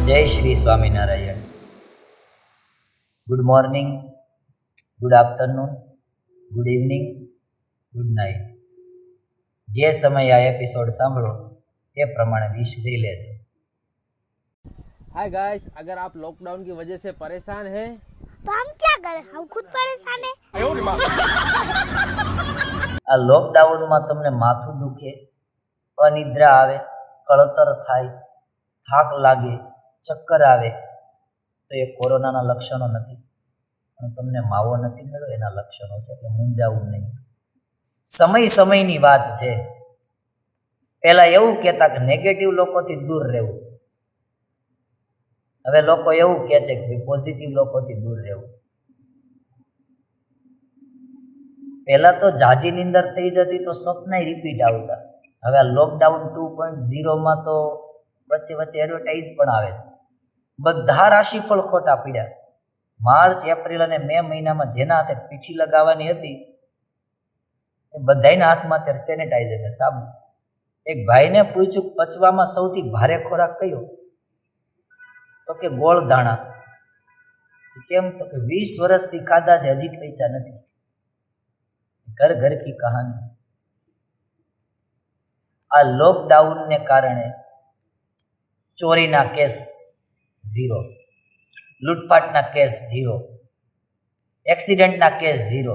જય Shri Swaminarayan. Good morning, good afternoon, good evening, good night. જે સમયે આ એપિસોડ સાંભળો તે પ્રમાણે વિશ લઈ લેજો. हाय गाइस, अगर आप लॉकडाउन की वजह से परेशान हैं तो हम क्या करें, हम खुद परेशान हैं। આ લોકડાઉનમાં તમને માથું દુખે, અનિદ્રા આવે, કળતર થાય, થાક લાગે, ચક્કર આવે તો એ કોરોનાના લક્ષણો નથી, અને તમને માવો નથી મળ્યો એના લક્ષણો છે. એટલે મૂંઝાવું નહીં. સમયની વાત છે. પહેલાં એવું કહેતા કે નેગેટિવ લોકોથી દૂર રહેવું. હવે લોકો એવું કહે છે કે પોઝિટિવ લોકોથી દૂર રહેવું. પહેલાં તો જાજી નીંદર થઈ જતી તો સપનાય રિપીટ આવતા. હવે આ લોકડાઉન 2.0માં તો વચ્ચે એડવર્ટાઇઝ પણ આવે છે. બધા રાશિફળ ખોટા પીડ્યા. માર્ચ, એપ્રિલ અને મે મહિનામાં જેના હાથે પીઠી લગાવવાની હતી એ બધાના હાથમાં અત્યારે સેનેટાઈઝર ને સાબુ. એક ભાઈને પૂછ્યું પચવામાં સૌથી ભારે ખોરાક કયો? તો કે ગોળ દાણા. કેમ? તો કે 20 વર્ષથી ખાધા છે, હજી પૈસા નથી. ઘર કી કહાની. આ લોકડાઉનને કારણે ચોરીના કેસ 0, લૂંટફાટના કેસ 0, એક્સિડન્ટના કેસ 0,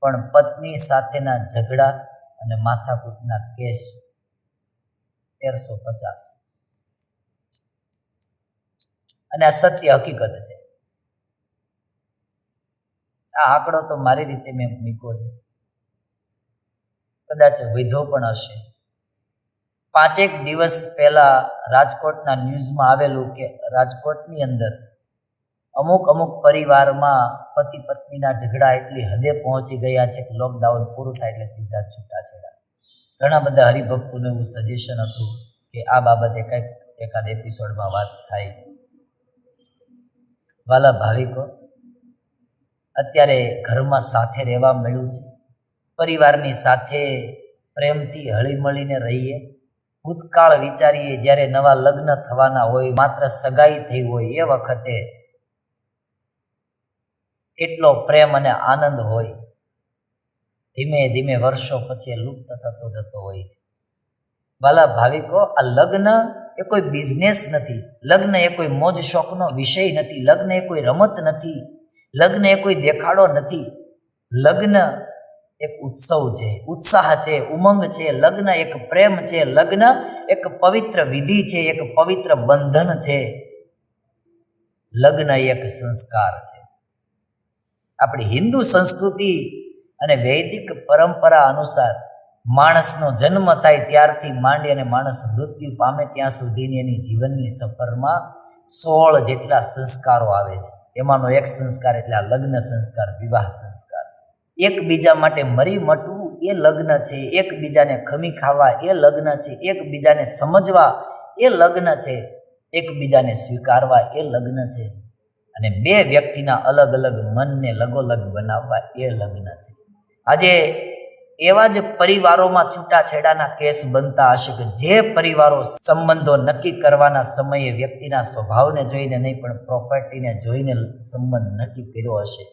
પણ પત્ની સાથેના ઝઘડા અને માથાકૂટના કેસ 1350. અને આ સત્ય હકીકત છે. આ આંકડો તો મારી રીતે મેં મૂક્યો છે, કદાચ વધ્યો પણ હશે. 5 દિવસ પહેલા રાજકોટના ન્યૂઝમાં આવેલું કે રાજકોટની અંદર અમુક પરિવારમાં પતિ પત્નીના ઝઘડા એટલી હદે પહોંચી ગયા છે કે લોકડાઉન પૂરું થાય એટલે સીધા છૂટાછેડા. ઘણા બધા હરિભક્તોને એવું સજેશન હતું કે આ બાબતે કંઈક એકાદ એપિસોડમાં વાત થાય. વાલા ભાવિકો, અત્યારે ઘરમાં સાથે રહેવા મળ્યું છે. પરિવારની સાથે પ્રેમથી હળીમળીને રહીએ. ભૂતકાળ વિચારીએ, જ્યારે નવા લગ્ન થવાના હોય, માત્ર સગાઈ થઈ હોય એ વખતે કેટલો પ્રેમ અને આનંદ હોય. ધીમે ધીમે વર્ષો પછી લુપ્ત થતો જતો હોય. વાલા ભાવિકો, આ લગ્ન એ કોઈ બિઝનેસ નથી. લગ્ન એ કોઈ મોજ શોખનો વિષય નથી. લગ્ન એ કોઈ રમત નથી. લગ્ન એ કોઈ દેખાડો નથી. લગ્ન એક ઉત્સવ છે, ઉત્સાહ છે, ઉમંગ છે. લગ્ન એક પ્રેમ છે. લગ્ન એક પવિત્ર વિધિ છે, એક પવિત્ર બંધન છે. લગ્ન એક સંસ્કાર છે. આપણી હિન્દુ સંસ્કૃતિ અને વૈદિક પરંપરા અનુસાર માણસનો જન્મ થાય ત્યારથી માંડી અને માણસ મૃત્યુ પામે ત્યાં સુધીની એની જીવનની સફરમાં 16 જેટલા સંસ્કારો આવે છે. એમાંનો એક સંસ્કાર એટલે આ લગ્ન સંસ્કાર, વિવાહ સંસ્કાર. એકબીજા માટે મરી મટવું એ લગ્ન છે. એકબીજાને ખમી ખાવા એ લગ્ન છે. એકબીજાને સમજવા એ લગ્ન છે. એકબીજાને સ્વીકારવા એ લગ્ન છે. અને 2 વ્યક્તિના અલગ અલગ મનને લગોલગ બનાવવા એ લગ્ન છે. આજે એવા જ પરિવારોમાં છૂટાછેડાના કેસ બનતા હશે કે જે પરિવારો સંબંધો નક્કી કરવાના સમયે વ્યક્તિના સ્વભાવને જોઈને નહીં પણ પ્રોપર્ટીને જોઈને સંબંધ નક્કી કર્યો હશે,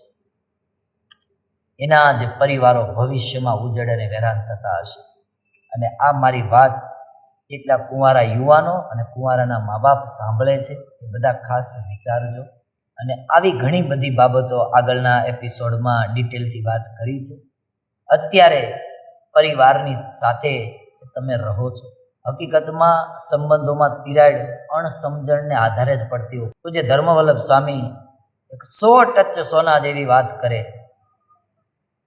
એના જ પરિવારો ભવિષ્યમાં ઉજળ અને વેરાન થતા હશે. અને આ મારી વાત જેટલા કુંવારા યુવાનો અને કુંવારાના મા બાપ સાંભળે છે એ બધા ખાસ વિચારજો. અને આવી ઘણી બધી બાબતો આગળના એપિસોડમાં ડિટેલથી વાત કરી છે. અત્યારે પરિવારની સાથે તમે રહો છો. હકીકતમાં સંબંધોમાં તિરાડ અણસમજણને આધારે જ પડતી હોય. તો જે ધર્મવલ્લભ સ્વામી 100 સોના જેવી વાત કરે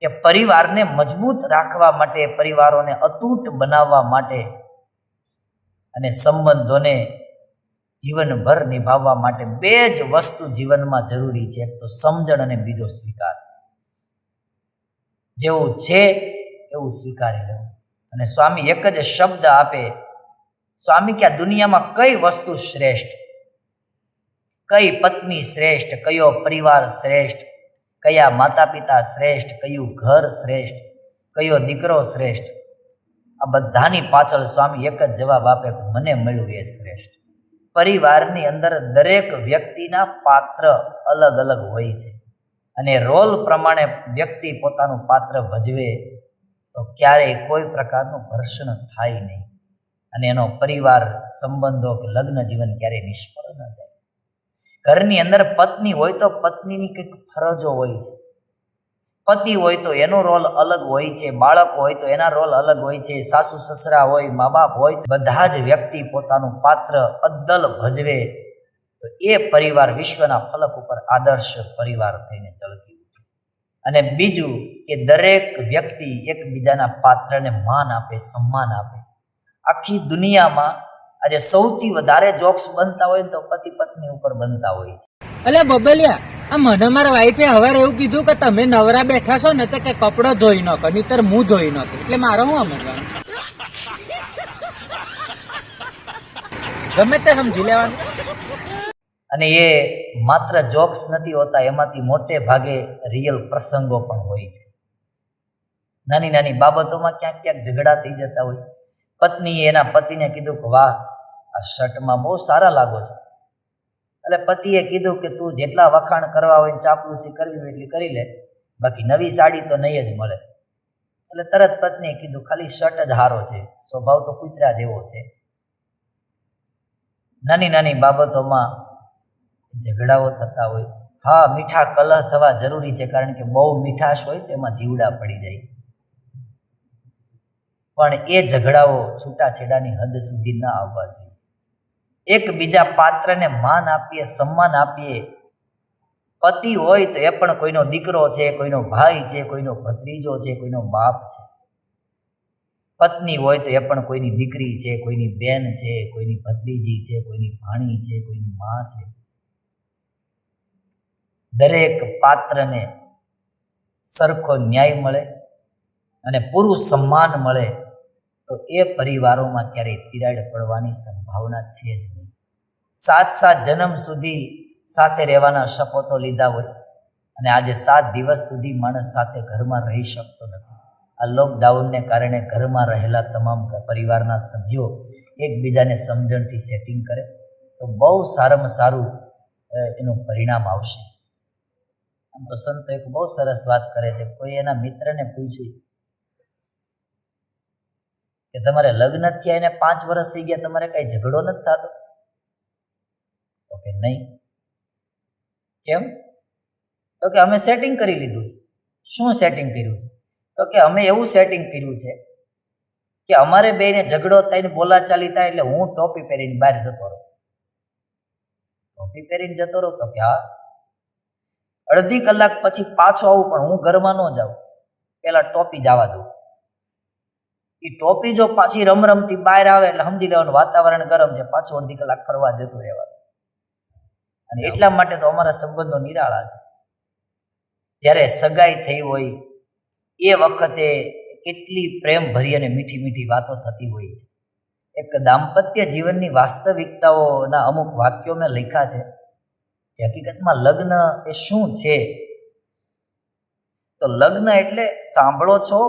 કે પરિવારને મજબૂત રાખવા માટે, પરિવારોને અતૂટ બનાવવા માટે અને સંબંધોને જીવનભર નિભાવવા માટે 2 જ વસ્તુ જીવનમાં જરૂરી છે. એક તો સમજણ અને બીજો સ્વીકાર. જેવું છે એવું સ્વીકારી લેવું. અને સ્વામી એક જ શબ્દ આપે. સ્વામી કે આ દુનિયામાં કઈ વસ્તુ શ્રેષ્ઠ, કઈ પત્ની શ્રેષ્ઠ, કયો પરિવાર શ્રેષ્ઠ, કયા માતા પિતા શ્રેષ્ઠ, કયું ઘર શ્રેષ્ઠ, કયો દીકરો શ્રેષ્ઠ? આ બધાની પાછળ સ્વામી એક જ જવાબ આપે કે મને મળ્યું એ શ્રેષ્ઠ. પરિવારની અંદર દરેક વ્યક્તિના પાત્ર અલગ અલગ હોય છે અને રોલ પ્રમાણે વ્યક્તિ પોતાનું પાત્ર ભજવે તો ક્યારેય કોઈ પ્રકારનું ઘર્ષણ થાય નહીં અને એનો પરિવાર સંબંધો કે લગ્ન જીવન ક્યારેય નિષ્ફળ ન જાય. ઘરની અંદર પત્ની હોય તો પત્નીની કંઈક ફરજો હોય છે, પતિ હોય તો એનો રોલ અલગ હોય છે, બાળક હોય તો એના રોલ અલગ હોય છે, સાસુ સસરા હોય, મા બાપ હોય, બધા જ વ્યક્તિ પોતાનું પાત્ર અદ્દલ ભજવે તો એ પરિવાર વિશ્વના ફલક ઉપર આદર્શ પરિવાર થઈને ચલકી ઉઠે. અને બીજું કે દરેક વ્યક્તિ એકબીજાના પાત્રને માન આપે, સન્માન આપે. આખી દુનિયામાં આજે સૌથી વધારે જોક્સ બનતા હોય ને તો પતિ પત્ની ઉપર બનતા હોય છે. અલે બબલિયા, આ મને મારા વાઈફે હવારે એવું કીધું કે તમે નવરા બેઠા છો ને તો કે કપડો ધોઈ નાખો, નહીતર હું ધોઈ નાખું. એટલે મારે શું સમજવાનું? ગમે તે સમજી લેવાનું. અને એ માત્ર જોક્સ નથી હોતા, એમાંથી મોટે ભાગે રિયલ પ્રસંગો પણ હોય છે. નાની નાની બાબતોમાં ક્યાંક ક્યાંક ઝઘડા થઈ જતા હોય. પત્નીએ એના પતિને કીધું કે વાહ, આ શર્ટમાં બહુ સારા લાગો છો. એટલે પતિએ કીધું કે તું જેટલા વખાણ કરવા હોય ચાપલુસી કરવી હોય એટલી કરી લે, બાકી નવી સાડી તો નહીં જ મળે. એટલે તરત પત્નીએ કીધું ખાલી શર્ટ જ હારો છે, સ્વભાવ તો કૂતરા જેવો છે. નાની નાની બાબતોમાં ઝઘડાઓ થતા હોય. હા, મીઠા કલહ થવા જરૂરી છે, કારણ કે બહુ મીઠાશ હોય તેમાં જીવડા પડી જાય. પણ એ ઝઘડાઓ છૂટાછેડાની હદ સુધી ન આવવા જોઈએ. એકબીજા પાત્રને માન આપીએ, સન્માન આપીએ. પતિ હોય તો એ પણ કોઈનો દીકરો છે, કોઈનો ભાઈ છે, કોઈનો ભત્રીજો છે, કોઈનો બાપ છે. પત્ની હોય તો એ પણ કોઈની દીકરી છે, કોઈની બેન છે, કોઈની ભત્રીજી છે, કોઈની ભાણી છે, કોઈની માં છે. દરેક પાત્રને સરખો ન્યાય મળે અને પૂરું સન્માન મળે તો એ પરિવારોમાં ક્યારેય તિરાડ પડવાની સંભાવના છે જ નહીં. 7 જન્મ સુધી સાથે રહેવાના શપથો લીધા હોય અને આજે 7 દિવસ સુધી માણસ સાથે ઘરમાં રહી શકતો નથી. આ લોકડાઉનને કારણે ઘરમાં રહેલા તમામ પરિવારના સભ્યો એકબીજાને સમજણથી સેટિંગ કરે તો બહુ સારામાં સારું એનું પરિણામ આવશે. આમ તો સંતો એક બહુ સરસ વાત કરે છે. કોઈ એના મિત્રને પૂછ્યું કે તમારે લગ્ન થયા એને 5 વર્ષ થઈ ગયા, તમારે કઈ ઝઘડો નથી થતો? તો કે નહીં. કેમ? તો કે અમે સેટિંગ કરી લીધું છે. શું સેટિંગ કર્યું છે? તો કે અમે એવું સેટિંગ કર્યું છે કે અમારે બેને ઝઘડો થાય ને બોલાચાલી થાય એટલે હું ટોપી પહેરીને બહાર જતો રહું. ટોપી પહેરીને જતો રહું? તો કે હા. અડધી કલાક પછી પાછો આવું, પણ હું ઘરમાં ન જાઉં, પેલા ટોપી જવા દઉં. એ ટોપી જો પાછી રમરમથી બહાર આવે એટલે સમજી લેવાનું વાતાવરણ ગરમ છે, પાછું અડધી કલાક ફરવા જતું રહેવાનું. અને એટલા માટે તો અમારા સંબંધો નિરાળા છે. જ્યારે સગાઈ થઈ હોય એ વખતે કેટલી પ્રેમ ભરી અને મીઠી મીઠી વાતો થતી હોય છે. એક દાંપત્ય જીવનની વાસ્તવિકતાઓના અમુક વાક્યો મેં લખ્યા છે કે હકીકતમાં લગ્ન એ શું છે. તો લગ્ન એટલે સાંભળો છો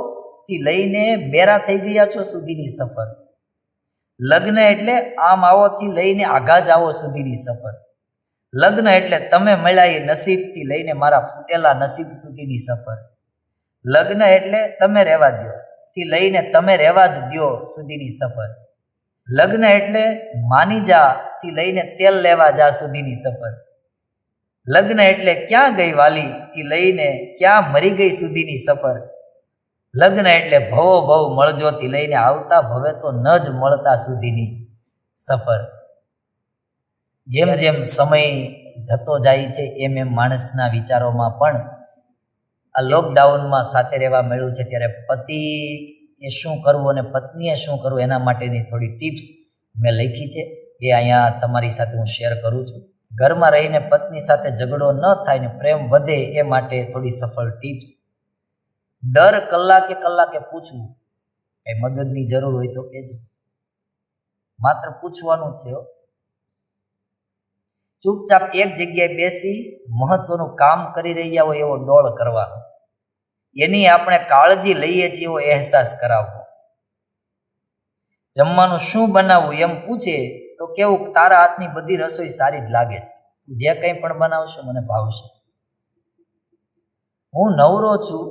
થી લઈને બેરા થઈ ગયા છો સુધીની સફર. લગ્ન એટલે આમ આવો થી લઈને આઘા જાવો સુધીની સફર. લગ્ન એટલે તમે મળ્યા એ નસીબથી લઈને મારા ફૂટેલા નસીબ સુધીની સફર. લગ્ન એટલે તમે રહેવા દો થી લઈને તમે રહેવા જ દો સુધીની સફર. લગ્ન એટલે માની જા થી લઈને તેલ લેવા જા સુધીની સફર. લગ્ન એટલે ક્યાં ગઈ વાલી થી લઈને ક્યાં મરી ગઈ સુધીની સફર. લગ્ન એટલે ભવો ભવ મળજો થી લઈને આવતા ભવે તો ન જ મળતા સુધીની સફર. જેમ જેમ સમય જતો જાય છે એમ એમ માણસના વિચારોમાં પણ આ લોકડાઉનમાં સાથે રહેવા મળ્યું છે ત્યારે પતિએ શું કરવું અને પત્નીએ શું કરવું એના માટેની થોડી ટિપ્સ મેં લખી છે, એ અહીંયા તમારી સાથે હું શેર કરું છું. ઘરમાં રહીને પત્ની સાથે ઝઘડો ન થાય ને પ્રેમ વધે એ માટે થોડી સફળ ટિપ્સ. દર કલાકે પૂછવું. કઈ મદદની જરૂર હોય તો કહેજો, માત્ર પૂછવાનું છે. ચૂપચાપ એક જગ્યાએ બેસી મહત્વનું કામ કરી રહ્યા હોય એવો ડોળ કરવાનો, એની આપણે કાળજી લઈએ છીએ એવો અહેસાસ કરાવવો. જમવાનું શું બનાવવું એમ પૂછે તો તો કેવું તારા હાથની બધી રસોઈ સારી જ લાગે છે, તું જે કંઈ પણ બનાવશો મને ભાવશે. હું નવરો છું,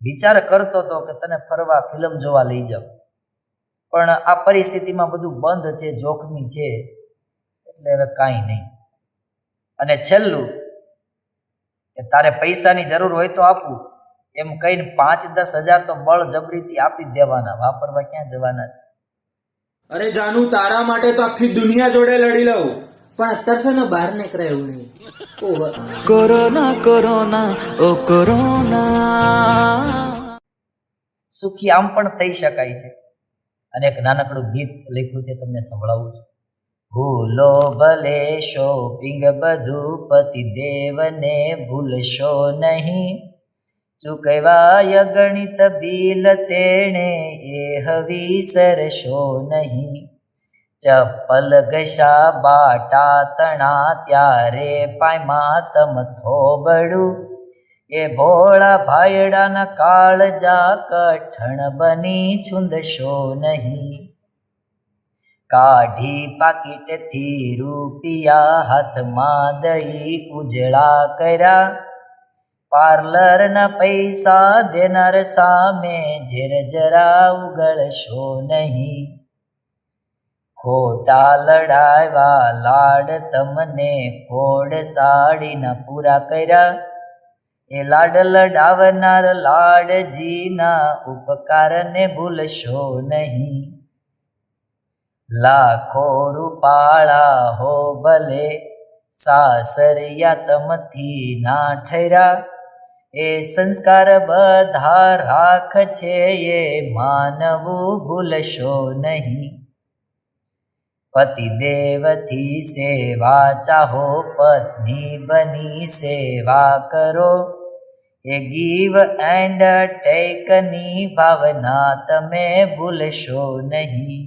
વિચાર કરતો હતો કે તને ફરવા ફિલ્મ જોવા લઈ જાઉં, પણ આ પરિસ્થિતિમાં બધું બંધ છે, જોખમી છે, એટલે હવે કાંઈ નહીં. અને છેલ્લું કે તારે પૈસાની જરૂર હોય તો આપું એમ કહીને 5-10 હજાર તો બળજબરીથી આપી જ દેવાના, વાપરવા ક્યાં જવાના છે. અરે જાનુ, તારા માટે તો આખી દુનિયા જોડે લડી લઉં, પણ અત્યારે છે ને બહાર નીકળે એવું નહીં. ઓહો, કોરોના કોરોના ઓ કોરોના. સુખી આમ પણ થઈ શકાય છે. અને એક નાનકડું ગીત લખ્યું છે, તમને સંભળાવું છું. ભૂલો ભલે શોપિંગ બધું પતિ દેવને ભૂલશો નહીં, ચૂકવાય ગણિત બિલ તેણે એ વિસરશો નહીં. ચપ્પલ ઘસા બાટા તણા ત્યારે પાયમાં તમ થોબડું, એ ભોળા ભાયડાના કાળજા કઠણ બની છૂંદશો નહીં. કાઢી પાકીટથી રૂપિયા હાથમાં દઈ ઉજળા કર્યા, પાર્લરના પૈસા દેનાર સામે ઝેર જરા ઉગળશો નહીં. ખોટા લડાવ્યા લાડ તમને ખોડ સાડીના પૂરા કર્યા, એ લાડ લડાવનાર લાડજીના ઉપકારને ભૂલશો નહીં. લાખો રૂપાળા હો ભલે સાસરિયા તમથી ના ઠર્યા, એ સંસ્કાર બધા રાખ છે એ માનવું ભૂલશો નહીં. પતિદેવથી સેવા ચાહો પત્ની બની સેવા કરો, એ ગીવ એન્ડ ટેકની ભાવના તમે ભૂલશો નહીં.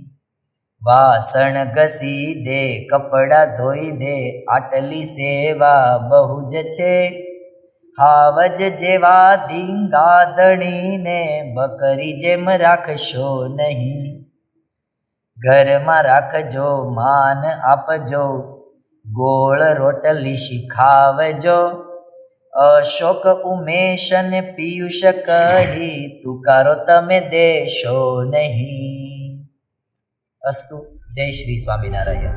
વાસણ ઘસી દે કપડાં ધોઈ દે આટલી સેવા બહુ જ છે, હાવજ જેવા ધીંગાદણીને બકરી જેમ રાખશો નહીં. ઘરમાં રાખજો માન આપજો, ગોળ રોટલી શીખાવજો, અશોક ઉમેશ ને પિયુષ કહી તુકારો તમે દેશો નહીં. અસ્તુ. જય શ્રી સ્વામિનારાયણ.